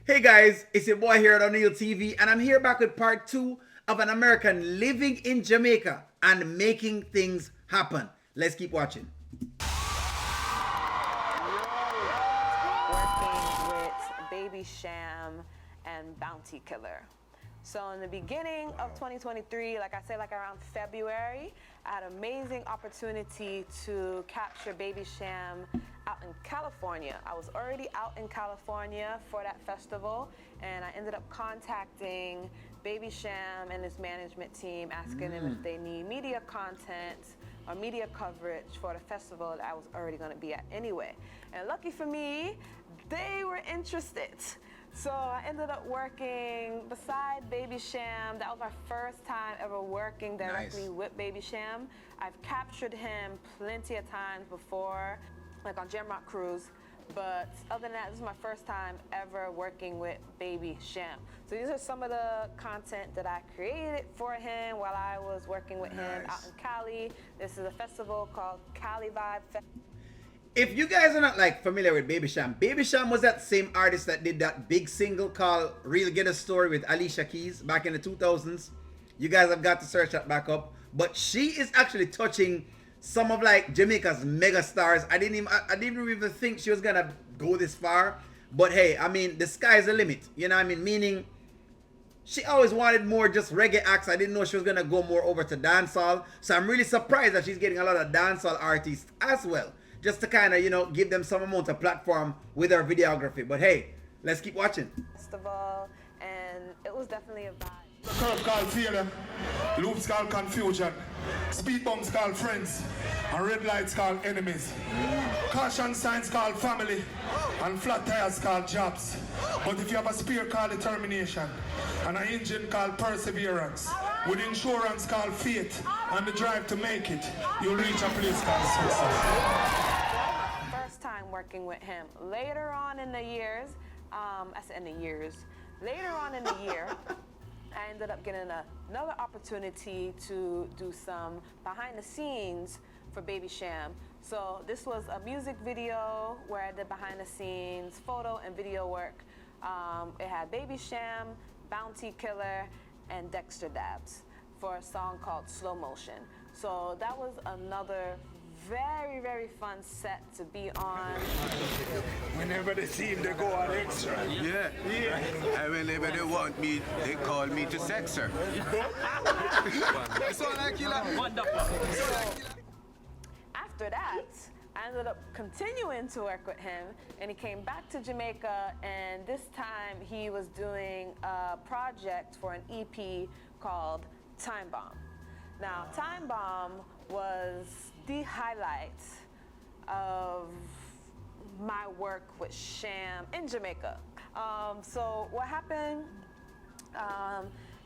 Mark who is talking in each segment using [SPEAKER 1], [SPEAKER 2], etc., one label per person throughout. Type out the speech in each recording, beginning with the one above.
[SPEAKER 1] Hey guys, it's your boy here at O'Neill TV, and I'm here back with part 2 of an American living in Jamaica and making things happen. Let's keep watching.
[SPEAKER 2] Working with Baby Cham and Bounty Killer. So in the beginning of 2023, like I said, like around February, I had an amazing opportunity to capture Baby Cham out in California. I was already out in California for that festival, and I ended up contacting Baby Cham and his management team, asking them if they need media content or media coverage for the festival that I was already going to be at anyway. And lucky for me, they were interested. So I ended up working beside Baby Cham. That was my first time ever working directly with Baby Cham. I've captured him plenty of times before, like on Jamrock Cruise. But other than that, this is my first time ever working with Baby Cham. So these are some of the content that I created for him while I was working with him out in Cali. This is a festival called Cali Vibe Festival.
[SPEAKER 1] If you guys are not familiar with Baby Cham was that same artist that did that big single called Real Get a Story with Alicia Keys back in the 2000s. You guys have got to search that back up. But she is actually touching some of Jamaica's mega stars. I didn't even think she was gonna go this far. But hey, I mean, the sky's the limit. You know what I mean? Meaning, she always wanted more just reggae acts. I didn't know she was gonna go more over to dancehall. So I'm really surprised that she's getting a lot of dancehall artists as well, just to kind of, give them some amount of platform with her videography. But hey, let's keep watching.
[SPEAKER 2] Festival, and it was definitely a vibe.
[SPEAKER 3] Curve called failure, loops called confusion, speed bumps called friends, and red lights called enemies. Caution signs called family, and flat tires called jobs. But if you have a spear called determination, and an engine called perseverance, with insurance called faith, and the drive to make it, you'll reach a place called success.
[SPEAKER 2] First time working with him. Later on in the years, later on in the year, I ended up getting another opportunity to do some behind the scenes for Baby Cham. So this was a music video where I did behind the scenes photo and video work. It had Baby Cham, Bounty Killer, and Dexter Dabs for a song called Slow Motion. So that was another very, very fun set to be on.
[SPEAKER 3] Whenever they seem to go on extra.
[SPEAKER 4] Yeah. And whenever they want me, they call me to sex her. So like you like wonderful.
[SPEAKER 2] After that, I ended up continuing to work with him, and he came back to Jamaica, and this time he was doing a project for an EP called Time Bomb. Now, Time Bomb was the highlight of my work with Cham in Jamaica. So what happened,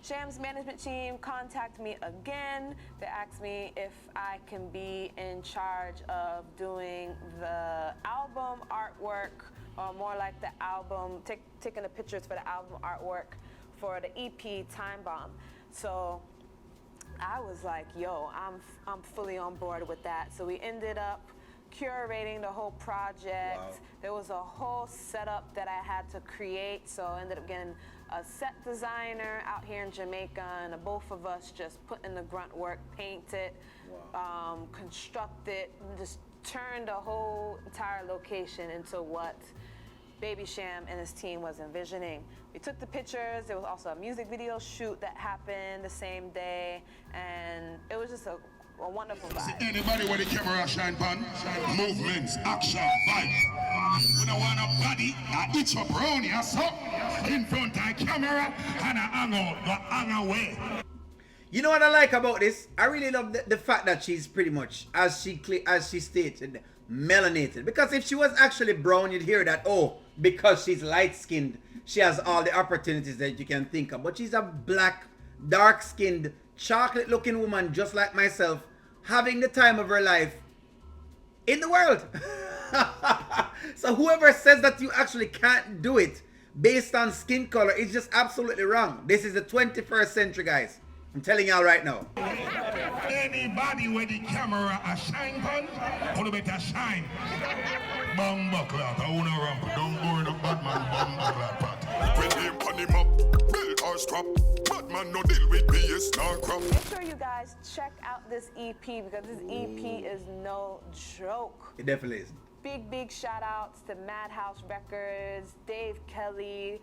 [SPEAKER 2] Cham's management team contacted me again. They asked me if I can be in charge of doing the album artwork, or more like the album, taking the pictures for the album artwork for the EP Time Bomb. So I was like, yo, I'm fully on board with that. So we ended up curating the whole project. Wow. There was a whole setup that I had to create, so I ended up getting a set designer out here in Jamaica, and the both of us just put in the grunt work, paint it, construct it, and just turned the whole entire location into what Baby Cham and his team was envisioning. We took the pictures. There was also a music video shoot that happened the same day, and it was just a wonderful vibe.
[SPEAKER 3] Anybody with the camera shine pan? Movements, action, vibe. We don't want nobody that itch up round here, so in front of the camera and go hang away.
[SPEAKER 1] You know what I like about this? I really love the fact that she's pretty much, as she stated, melanated. Because if she was actually brown, you'd hear that, oh, because she's light-skinned, she has all the opportunities that you can think of. But she's a black, dark-skinned, chocolate-looking woman just like myself, having the time of her life in the world. So whoever says that you actually can't do it based on skin color is just absolutely wrong. This is the 21st century, guys. I'm telling y'all right now.
[SPEAKER 3] Anybody with the camera a shine pan, put better shine. Bumbuckler, I wanna ramp, don't go in the Batman bumbuckler pot.
[SPEAKER 5] cash crop. Bad man no deal with BS star crop.
[SPEAKER 2] Make sure you guys check out this EP because this EP is no joke.
[SPEAKER 1] It definitely is.
[SPEAKER 2] Big shout outs to Madhouse Records, Dave Kelly,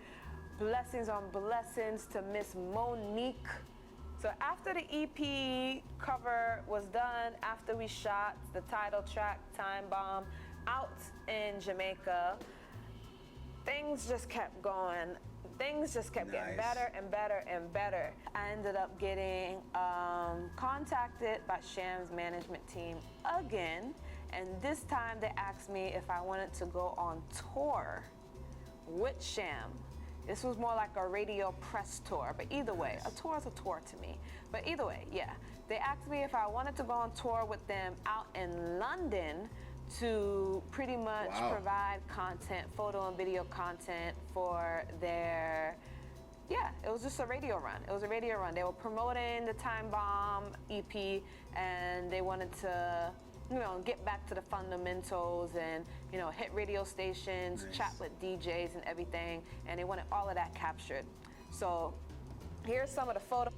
[SPEAKER 2] blessings on blessings to Miss Monique. So after the EP cover was done, after we shot the title track Time Bomb out in Jamaica, things just kept going. Things just kept getting better and better and better. I ended up getting contacted by Cham's management team again, and this time they asked me if I wanted to go on tour with Cham. This was more like a radio press tour, but either way, a tour is a tour to me. But either way, yeah. They asked me if I wanted to go on tour with them out in London to pretty much provide content, photo and video content for their, it was just a radio run. It was a radio run. They were promoting the Time Bomb EP and they wanted to, get back to the fundamentals and, hit radio stations, chat with DJs and everything. And they wanted all of that captured. So here's some of the photos.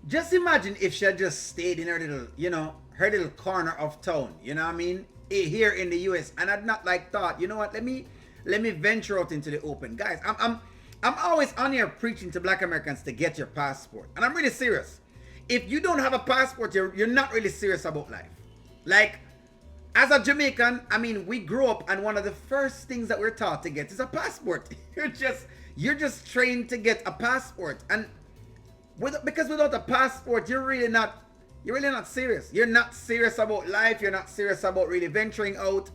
[SPEAKER 1] Just imagine if she had just stayed in her little, her little corner of town, you know what I mean? Here in the US, and I'd not thought, you know what, let me venture out into the open. Guys, I'm always on here preaching to black Americans to get your passport. And I'm really serious. If you don't have a passport, you're not really serious about life. Like, as a Jamaican, I mean, we grew up and one of the first things that we're taught to get is a passport. You're just trained to get a passport. And because without a passport, you're really not serious. You're not serious about life. You're not serious about really venturing out.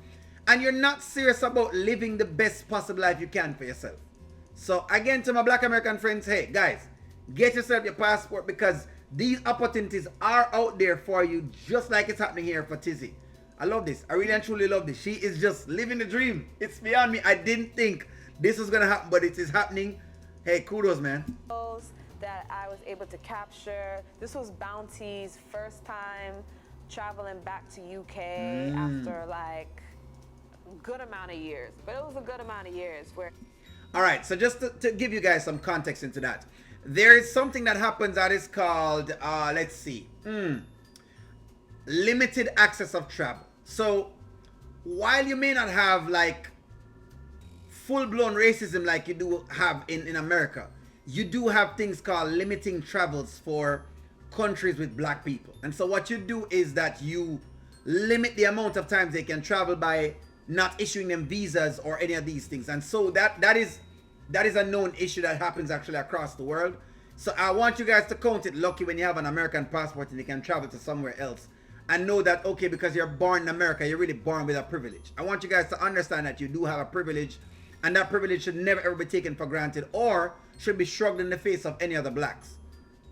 [SPEAKER 1] And you're not serious about living the best possible life you can for yourself. So again, to my black American friends, hey, guys, get yourself your passport because these opportunities are out there for you, just like it's happening here for Tizzy. I love this. I really and truly love this. She is just living the dream. It's beyond me. I didn't think this was going to happen, but it is happening. Hey, kudos, man.
[SPEAKER 2] That I was able to capture. This was Bounty's first time traveling back to UK after like a good amount of years. But it was a good amount of years where...
[SPEAKER 1] All right, so just to give you guys some context into that. There is something that happens that is called, limited access of travel. So while you may not have like full-blown racism like you do have in America, you do have things called limiting travels for countries with black people. And so what you do is that you limit the amount of times they can travel by not issuing them visas or any of these things. And so that is a known issue that happens actually across the world. So I want you guys to count it lucky when you have an American passport and you can travel to somewhere else. And know that, okay, because you're born in America, you're really born with a privilege. I want you guys to understand that you do have a privilege, and that privilege should never ever be taken for granted or should be shrugged in the face of any other blacks.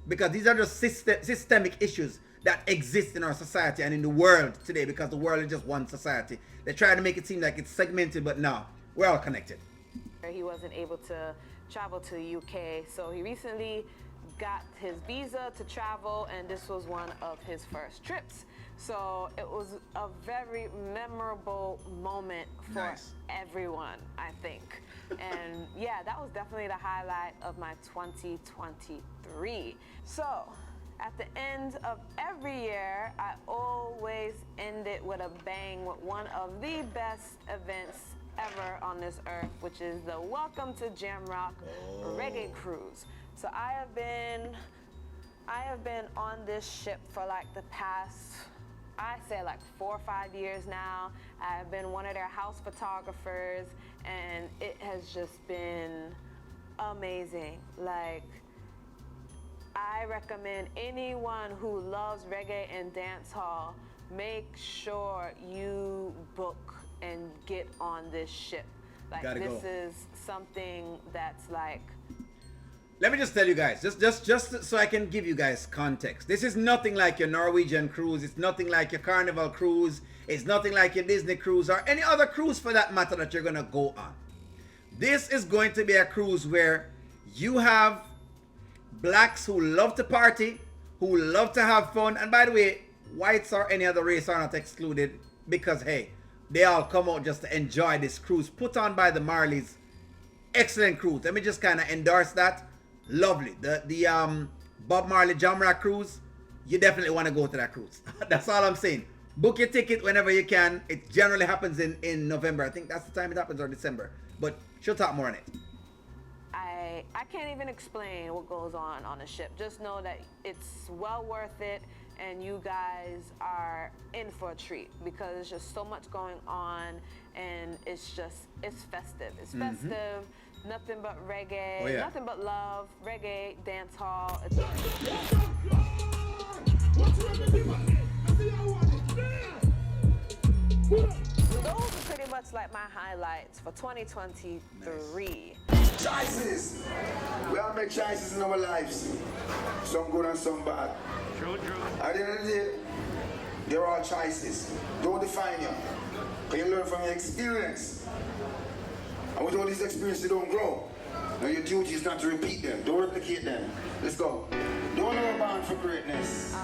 [SPEAKER 1] Because these are just systemic issues that exist in our society and in the world today, because the world is just one society. They try to make it seem like it's segmented, but no, we're all connected.
[SPEAKER 2] He wasn't able to travel to the UK, so he recently got his visa to travel, and this was one of his first trips. So it was a very memorable moment for everyone, I think. And yeah, that was definitely the highlight of my 2023. So at the end of every year, I always end it with a bang with one of the best events ever on this earth, which is the Welcome to Jamrock Reggae Cruise. So I have been on this ship for like the past, I say like 4 or 5 years now. I've been one of their house photographers, and it has just been amazing. Like, I recommend anyone who loves reggae and dancehall, make sure you book and get on this ship. Like, this is something that's like...
[SPEAKER 1] Let me just tell you guys, just so I can give you guys context. This is nothing like your Norwegian cruise. It's nothing like your Carnival cruise. It's nothing like your Disney cruise or any other cruise for that matter that you're going to go on. This is going to be a cruise where you have blacks who love to party, who love to have fun. And by the way, whites or any other race are not excluded because, hey, they all come out just to enjoy this cruise put on by the Marleys. Excellent cruise. Let me just kind of endorse that. lovely. The Bob Marley Jamrock cruise, you definitely want to go to that cruise. That's all I'm saying. Book your ticket whenever you can. It generally happens in November. I think that's the time it happens, or December. But she'll talk more on it.
[SPEAKER 2] I can't even explain what goes on a ship. Just know that it's well worth it, and you guys are in for a treat because there's just so much going on, and it's festive. It's festive, nothing but reggae, nothing but love, reggae, dance hall. So those are pretty much like my highlights for 2023.
[SPEAKER 6] Choices. We all make choices in our lives. Some good and some bad.
[SPEAKER 4] True.
[SPEAKER 6] At the end of the day, they're all choices. Don't define you. But you learn from your experience. And with all these experiences, you don't grow. Now your duty is not to repeat them. Don't replicate them. Let's go. Don't know born for greatness.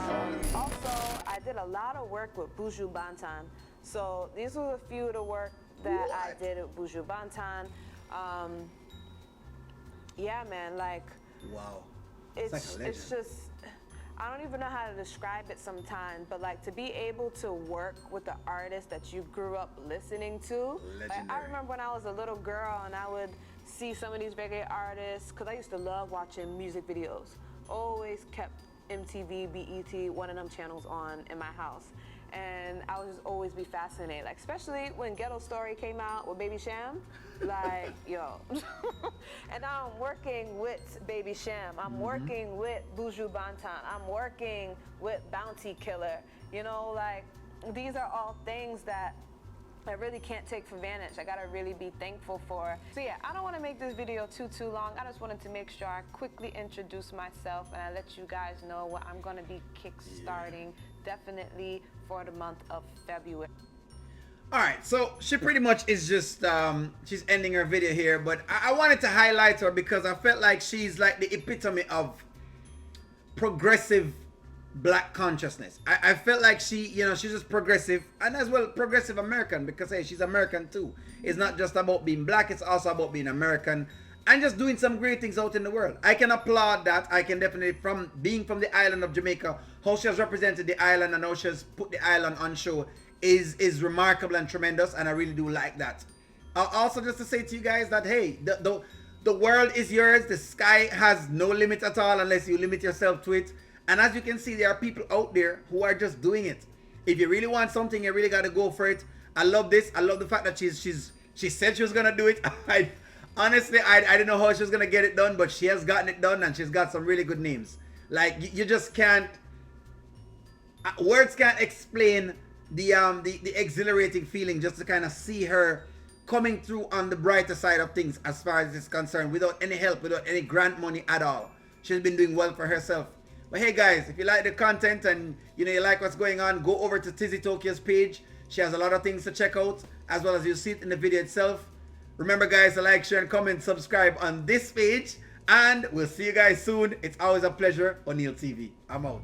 [SPEAKER 2] Also, I did a lot of work with Buju Banton. So these were a few of the work that I did with Buju Banton. Yeah, man, like,
[SPEAKER 1] Wow.
[SPEAKER 2] it's
[SPEAKER 1] like a legend.
[SPEAKER 2] it's just, I don't even know how to describe it sometimes, but like to be able to work with the artist that you grew up listening to. Like, I
[SPEAKER 1] Legendary.
[SPEAKER 2] remember when I was a little girl and I would see some of these reggae artists, because I used to love watching music videos. Always kept MTV, BET, one of them channels on in my house. And I would just always be fascinated, like especially when Ghetto Story came out with Baby Cham, like, yo. And now I'm working with Baby Cham. I'm working with Buju Banton. I'm working with Bounty Killer. You know, like, these are all things that I really can't take for granted. I gotta really be thankful for. So yeah, I don't wanna make this video too long. I just wanted to make sure I quickly introduce myself and I let you guys know what I'm gonna be kickstarting definitely for the month of February.
[SPEAKER 1] All right, so she pretty much is just she's ending her video here, but I wanted to highlight her because I felt like she's like the epitome of progressive black consciousness. I felt like she, you know, she's just progressive, and as well progressive American, because hey, she's American too. It's not just about being black, it's also about being American and just doing some great things out in the world. I can applaud that. I can definitely, from being from the island of Jamaica, how she has represented the island and how she has put the island on show is remarkable and tremendous, and I really do like that. Also, just to say to you guys that hey, the world is yours. The sky has no limit at all unless you limit yourself to it. And as you can see, there are people out there who are just doing it. If you really want something, you really got to go for it. I love this. I love the fact that she said she was gonna do it. Honestly, I didn't know how she was gonna get it done, but she has gotten it done, and she's got some really good names. Like, you just can't, words can't explain the exhilarating feeling just to kind of see her coming through on the brighter side of things as far as it's concerned, without any help, without any grant money at all. She's been doing well for herself. But hey guys, if you like the content and you know you like what's going on, go over to Tizzy Tokyo's page. She has a lot of things to check out, as well as you'll see it in the video itself. Remember guys, to like, share, and comment, subscribe on this page, and we'll see you guys soon. It's always a pleasure. O'Neil TV. I'm out.